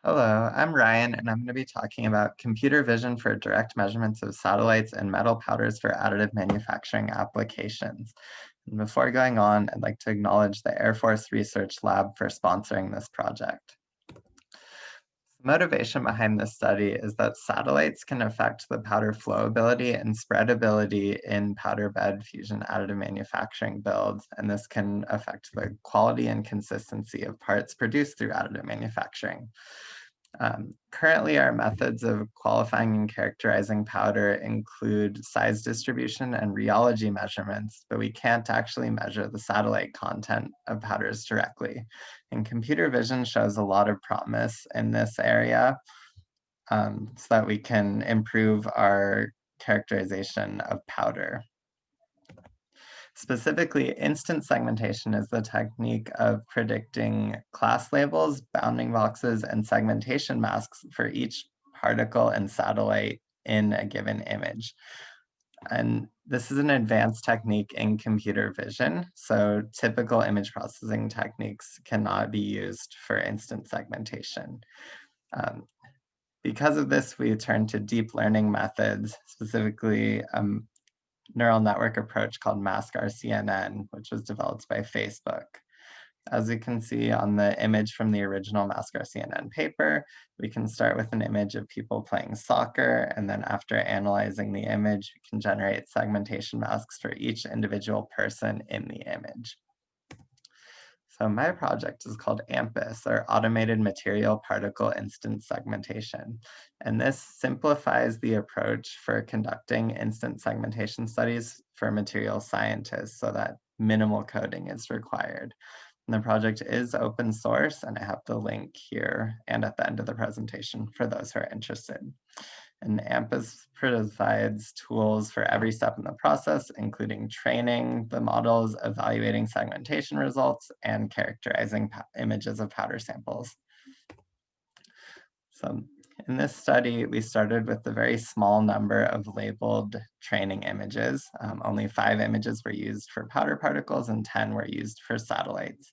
Hello, I'm Ryan, and I'm going to be talking about computer vision for direct measurements of satellites and metal powders for additive manufacturing applications. And before going on, I'd like to acknowledge the Air Force Research Lab for sponsoring this project. The motivation behind this study is that satellites can affect the powder flowability and spreadability in powder bed fusion additive manufacturing builds, and this can affect the quality and consistency of parts produced through additive manufacturing. Currently, our methods of qualifying and characterizing powder include size distribution and rheology measurements, but we can't actually measure the satellite content of powders directly. And computer vision shows a lot of promise in this area so that we can improve our characterization of powder. Specifically, instant segmentation is the technique of predicting class labels, bounding boxes, and segmentation masks for each particle and satellite in a given image. And this is an advanced technique in computer vision, so typical image processing techniques cannot be used for instant segmentation. Um, because of this, we turn to deep learning methods, specifically neural network approach called mask-RCNN, which was developed by Facebook. As you can see on the image from the original mask-RCNN paper, we can start with an image of people playing soccer, and then after analyzing the image, we can generate segmentation masks for each individual person in the image. So my project is called AMPIS, or Automated Material Particle Instant Segmentation. And this simplifies the approach for conducting instant segmentation studies for material scientists so that minimal coding is required. And the project is open source, and I have the link here and at the end of the presentation for those who are interested. And AMPIS provides tools for every step in the process, including training the models, evaluating segmentation results, and characterizing images of powder samples. So in this study, we started with a very small number of labeled training images. Only 5 images were used for powder particles and 10 were used for satellites.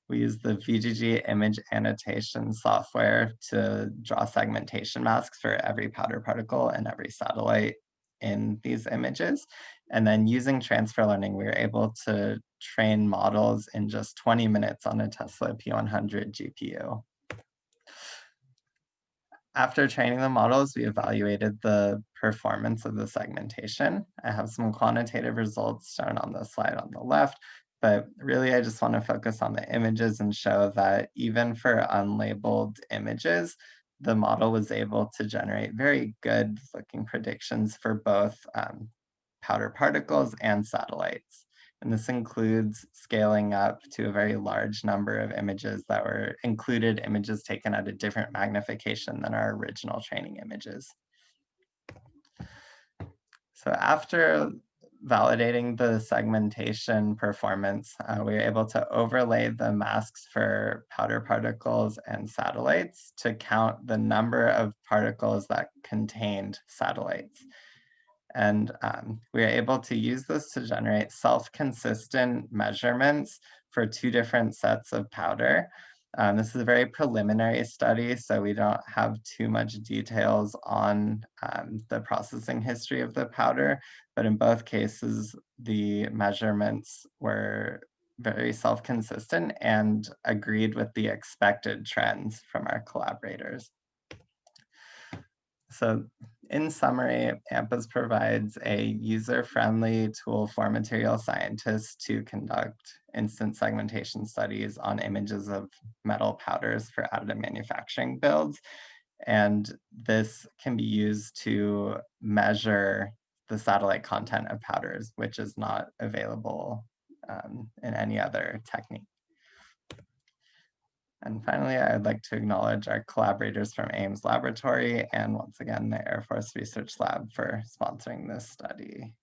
We used the VGG image annotation software to draw segmentation masks for every powder particle and every satellite in these images. And then using transfer learning, we were able to train models in just 20 minutes on a Tesla P100 GPU. After training the models, we evaluated the performance of the segmentation. I have some quantitative results shown on the slide on the left, but really I just want to focus on the images and show that even for unlabeled images, the model was able to generate very good looking predictions for both powder particles and satellites. And this includes scaling up to a very large number of images that were included images taken at a different magnification than our original training images. So after validating the segmentation performance, we were able to overlay the masks for powder particles and satellites to count the number of particles that contained satellites. And we are able to use this to generate self-consistent measurements for 2 different sets of powder. This is a very preliminary study, so we don't have too much details on the processing history of the powder, but in both cases, the measurements were very self-consistent and agreed with the expected trends from our collaborators. So in summary, AMPIS provides a user-friendly tool for material scientists to conduct instant segmentation studies on images of metal powders for additive manufacturing builds. And this can be used to measure the satellite content of powders, which is not available in any other technique. And finally, I'd like to acknowledge our collaborators from Ames Laboratory and once again, the Air Force Research Lab for sponsoring this study.